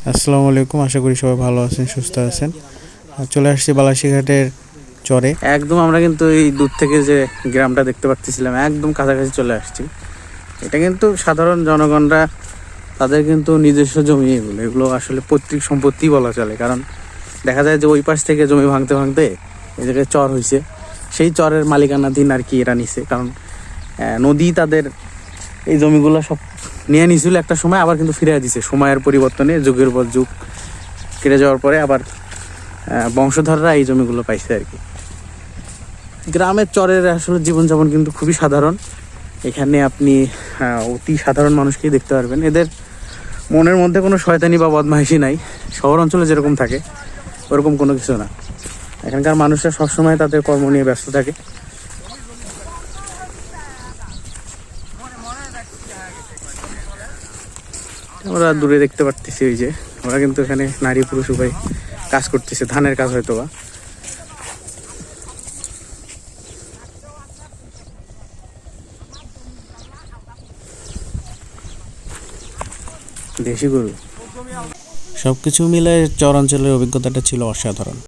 আসসালামু আলাইকুম, আশা করি সবাই ভালো আছেন, সুস্থ আছেন। চলে আসছি বালাসীঘাটের চরে। একদম আমরা কিন্তু এই দূর থেকে যে গ্রামটা দেখতে পাচ্ছিলাম, একদম কাছাকাছি চলে আসছি। এটা কিন্তু সাধারণ জনগণরা, তাদের কিন্তু নিজস্ব জমি, এগুলো আসলে পৈতৃক সম্পত্তি বলা চলে। কারণ দেখা যায় যে ওই পাশ থেকে জমি ভাঙতে ভাঙতে এই জায়গায় চর হয়েছে, সেই চরের মালিকানাধীন আর কি এরা নিছে। কারণ নদী তাদের এই জমিগুলো সব নিয়ে নিয়েছিল একটা সময়, আবার কিন্তু ফিরে দিছে সময়ের পরিবর্তনে, যুগের পর যুগ কেটে যাওয়ার পরে আবার বংশধররা এই জমিগুলো পাইছে আর কি। গ্রামের চরের আসলে জীবনযাপন কিন্তু খুবই সাধারণ। এখানে আপনি অতি সাধারণ মানুষকেই দেখতে পারবেন। এদের মনের মধ্যে কোনো শয়তানি বা বদমাইশি নাই। শহর অঞ্চলে যেরকম থাকে ওরকম কোনো কিছু না। এখানকার মানুষরা সবসময় তাদের কর্ম নিয়ে ব্যস্ত থাকে। আমরা দূরে দেখতে পারতেছি ওই যে ওরা কিন্তু এখানে নারী পুরুষ উভয় কাজ করতেছে, ধানের কাজ হয়তো বা। দেশি গরু, সবকিছু মিলে চর অঞ্চলের অভিজ্ঞতাটা ছিল অসাধারণ।